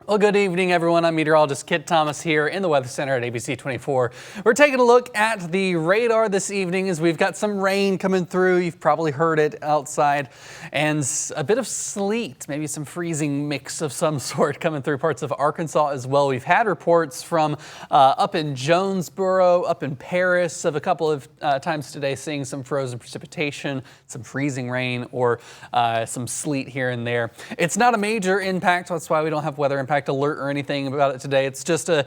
Well, good evening, everyone. I'm meteorologist Kit Thomas here in the Weather Center at ABC 24. We're taking a look at the radar this evening as we've got some rain coming through. You've probably heard it outside, and a bit of sleet, maybe some freezing mix of some sort coming through parts of Arkansas as well. We've had reports from up in Jonesboro, up in Paris of a couple of times today seeing some frozen precipitation, some freezing rain, or some sleet here and there. It's not a major impact. That's why we don't have weather impact alert or anything about it today. It's just a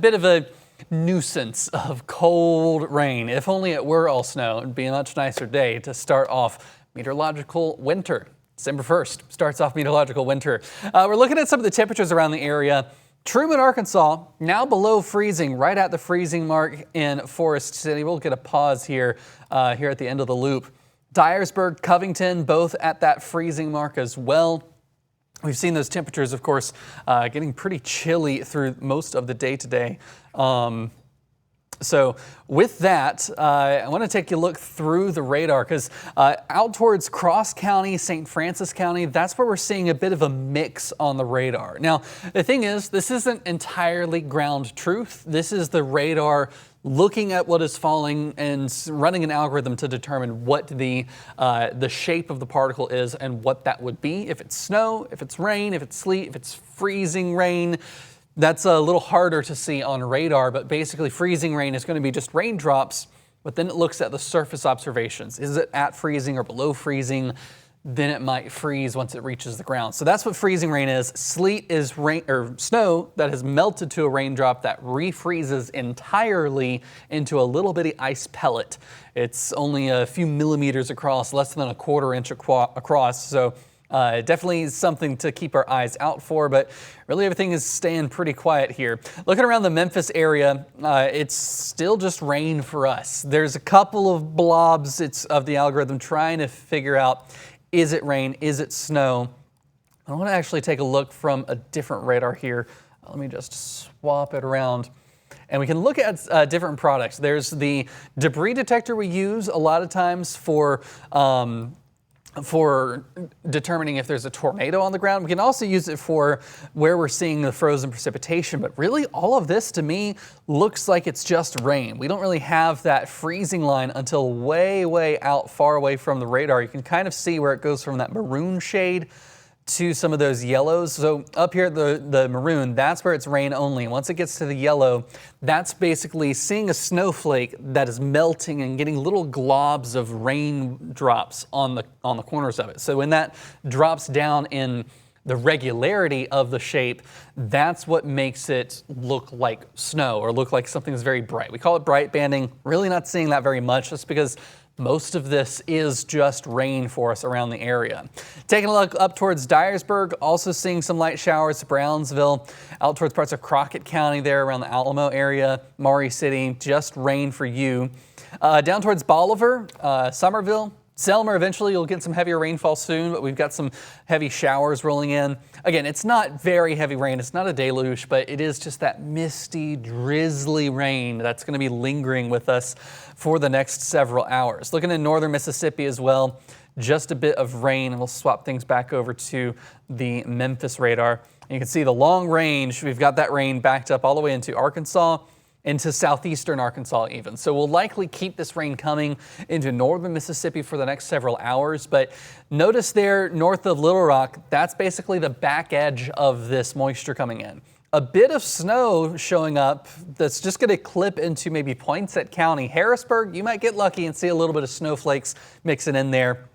bit of a nuisance of cold rain. If only it were all snow, it'd be a much nicer day to start off meteorological winter. December 1st starts off meteorological winter. We're looking at some of the temperatures around the area. Truman, Arkansas, now below freezing, right at the freezing mark in Forest City. We'll get a pause here at the end of the loop. Dyersburg, Covington, both at that freezing mark as well. We've seen those temperatures, of course, getting pretty chilly through most of the day today. So with that, I want to take a look through the radar because out towards Cross County, St. Francis County, that's where we're seeing a bit of a mix on the radar. Now, the thing is, this isn't entirely ground truth. This is the radar looking at what is falling and running an algorithm to determine what the shape of the particle is and what that would be. If it's snow, if it's rain, if it's sleet, if it's freezing rain. That's a little harder to see on radar, but basically freezing rain is going to be just raindrops, but then it looks at the surface observations. Is it at freezing or below freezing? Then it might freeze once it reaches the ground. So that's what freezing rain is. Sleet is rain or snow that has melted to a raindrop that refreezes entirely into a little bitty ice pellet. It's only a few millimeters across, less than a quarter inch across. So definitely something to keep our eyes out for, but really everything is staying pretty quiet here. Looking around the Memphis area, it's still just rain for us. There's a couple of blobs of the algorithm trying to figure out, is it rain, is it snow? I want to actually take a look from a different radar here. Let me just swap it around. And we can look at different products. There's the debris detector we use a lot of times for determining if there's a tornado on the ground. We can also use it for where we're seeing the frozen precipitation, but really all of this to me looks like it's just rain. We don't really have that freezing line until way out far away from the radar. You can kind of see where it goes from that maroon shade to some of those yellows. So up here, the maroon, that's where it's rain only. Once it gets to the yellow, that's basically seeing a snowflake that is melting and getting little globs of raindrops on the corners of it. So when that drops down in the regularity of the shape, that's what makes it look like snow or look like something that's very bright. We call it bright banding. Really not seeing that very much just because most of this is just rain for us around the area. Taking a look up towards Dyersburg, also seeing some light showers. Brownsville, out towards parts of Crockett County there around the Alamo area. Maury City, just rain for you. Down towards Bolivar, Somerville, Selmer, eventually you'll get some heavier rainfall soon, but we've got some heavy showers rolling in. Again, it's not very heavy rain. It's not a deluge, but it is just that misty, drizzly rain that's going to be lingering with us for the next several hours. Looking in northern Mississippi as well, just a bit of rain, and we'll swap things back over to the Memphis radar. And you can see the long range. We've got that rain backed up all the way into Arkansas, into southeastern Arkansas even. So we'll likely keep this rain coming into northern Mississippi for the next several hours. But notice there north of Little Rock, that's basically the back edge of this moisture coming in. A bit of snow showing up that's just going to clip into maybe Poinsett County. Harrisburg, you might get lucky and see a little bit of snowflakes mixing in there.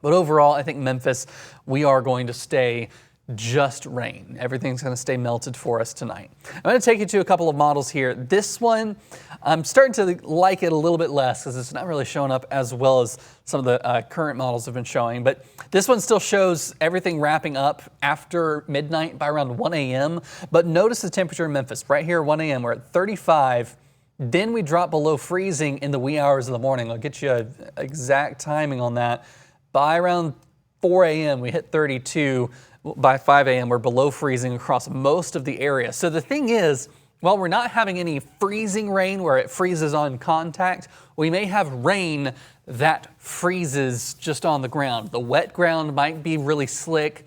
But overall, I think Memphis, we are going to stay just rain. Everything's going to stay melted for us tonight. I'm going to take you to a couple of models here. This one, I'm starting to like it a little bit less because it's not really showing up as well as some of the current models have been showing. But this one still shows everything wrapping up after midnight by around 1 a.m. But notice the temperature in Memphis. Right here, 1 a.m., we're at 35. Then we drop below freezing in the wee hours of the morning. I'll get you an exact timing on that. By around 4 a.m., we hit 32. By 5 a.m., we're below freezing across most of the area. So the thing is, while we're not having any freezing rain where it freezes on contact, we may have rain that freezes just on the ground. The wet ground might be really slick,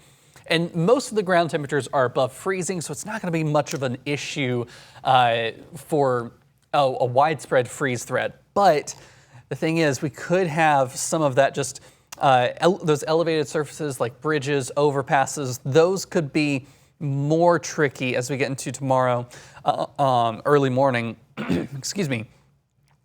And most of the ground temperatures are above freezing, so it's not going to be much of an issue for a widespread freeze threat. But the thing is, we could have some of that just those elevated surfaces like bridges, overpasses. Those could be more tricky as we get into tomorrow early morning. Excuse me.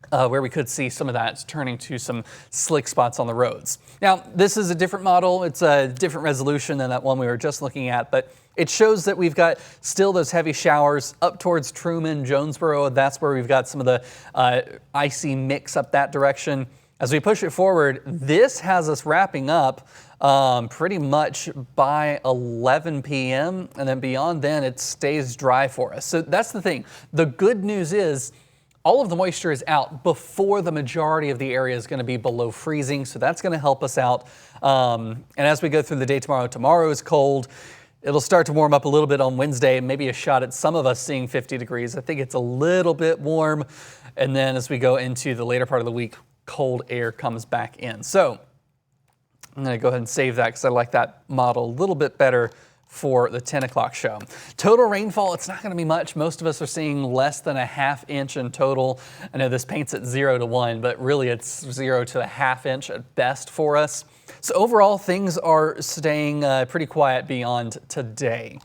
Where we could see some of that turning to some slick spots on the roads. Now, this is a different model. It's a different resolution than that one we were just looking at, but it shows that we've got still those heavy showers up towards Truman, Jonesboro. That's where we've got some of the icy mix up that direction. As we push it forward, this has us wrapping up pretty much by 11 p.m. and then beyond then it stays dry for us. So that's the thing. The good news is all of the moisture is out before the majority of the area is going to be below freezing, so that's going to help us out. And as we go through the day tomorrow is cold. It'll start to warm up a little bit on Wednesday, maybe a shot at some of us seeing 50 degrees. I think it's a little bit warm. And then as we go into the later part of the week, cold air comes back in. So I'm going to go ahead and save that because I like that model a little bit better for the 10 o'clock show. Total rainfall, it's not going to be much. Most of us are seeing less than a ½ inch in total. I know this paints at 0 to 1, but really it's 0 to a ½ inch at best for us. So overall, things are staying pretty quiet beyond today.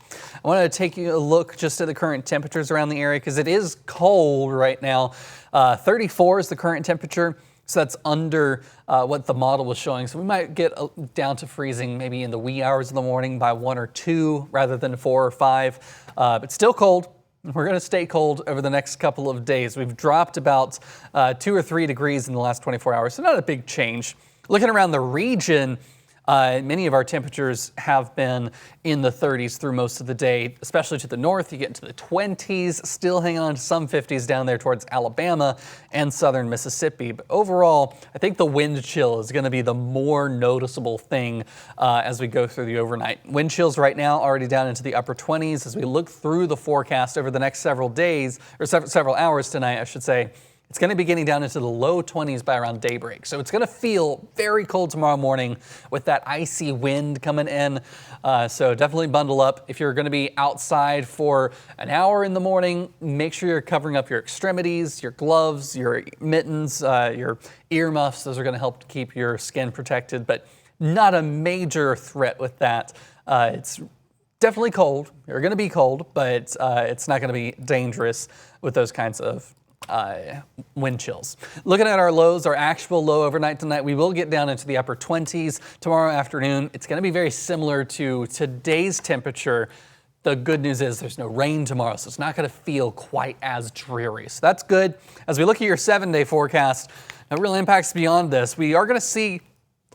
I want to take you a look just at the current temperatures around the area because it is cold right now. 34 is the current temperature. So that's under what the model was showing. So we might get down to freezing maybe in the wee hours of the morning by 1 or 2 rather than 4 or 5, but still cold. We're going to stay cold over the next couple of days. We've dropped about 2 or 3 degrees in the last 24 hours, so not a big change. Looking around the region, many of our temperatures have been in the 30s through most of the day, especially to the north. You get into the 20s, still hanging on to some 50s down there towards Alabama and southern Mississippi. But overall, I think the wind chill is going to be the more noticeable thing as we go through the overnight. Wind chills right now already down into the upper 20s. As we look through the forecast over the next several days, or several hours tonight, I should say, it's going to be getting down into the low 20s by around daybreak. So it's going to feel very cold tomorrow morning with that icy wind coming in. So definitely bundle up. If you're going to be outside for an hour in the morning, make sure you're covering up your extremities, your gloves, your mittens, your earmuffs. Those are going to help keep your skin protected, but not a major threat with that. It's definitely cold. You're going to be cold, but it's not going to be dangerous with those kinds of wind chills. Looking at our lows, our actual low overnight tonight, we will get down into the upper 20s tomorrow afternoon. It's going to be very similar to today's temperature. The good news is there's no rain tomorrow, so it's not going to feel quite as dreary. So that's good. As we look at your 7-day forecast, no real impacts beyond this. We are going to see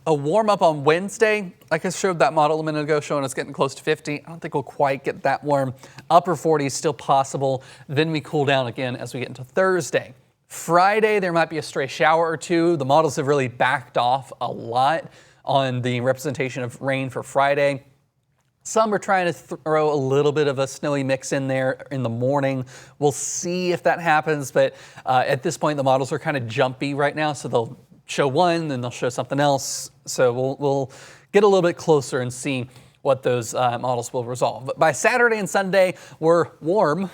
a warm up on Wednesday, like I showed that model a minute ago, showing us getting close to 50. I don't think we'll quite get that warm. Upper 40s still possible. Then we cool down again as we get into Thursday. Friday, there might be a stray shower or two. The models have really backed off a lot on the representation of rain for Friday. Some are trying to throw a little bit of a snowy mix in there in the morning. We'll see if that happens, but at this point, the models are kind of jumpy right now, so they'll show one, then they'll show something else. So we'll get a little bit closer and see what those models will resolve. But by Saturday and Sunday, we're warm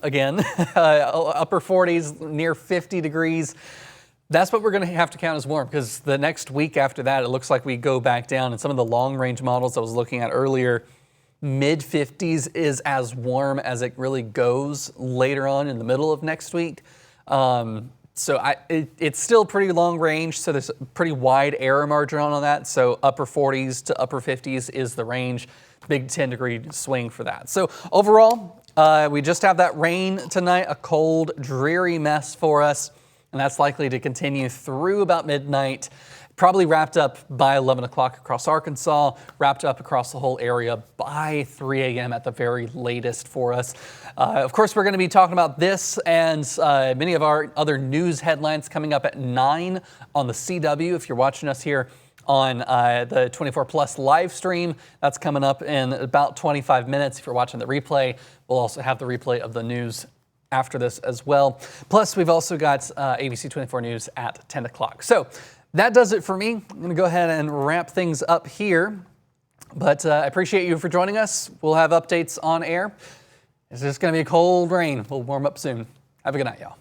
again, upper 40s, near 50 degrees. That's what we're going to have to count as warm because the next week after that, it looks like we go back down. And some of the long range models I was looking at earlier, mid 50s is as warm as it really goes later on in the middle of next week. So it's still pretty long range, so there's a pretty wide error margin on that. So upper 40s to upper 50s is the range, big 10-degree swing for that. So overall, we just have that rain tonight, a cold, dreary mess for us, and that's likely to continue through about midnight. Probably wrapped up by 11 o'clock across Arkansas, wrapped up across the whole area by 3 a.m. at the very latest for us. Of course, we're going to be talking about this and many of our other news headlines coming up at 9 on the CW. If you're watching us here on the 24 Plus live stream, that's coming up in about 25 minutes. If you're watching the replay, we'll also have the replay of the news after this as well. Plus, we've also got ABC 24 News at 10 o'clock. So that does it for me. I'm going to go ahead and wrap things up here. But I appreciate you for joining us. We'll have updates on air. It's just going to be a cold rain. We'll warm up soon. Have a good night, y'all.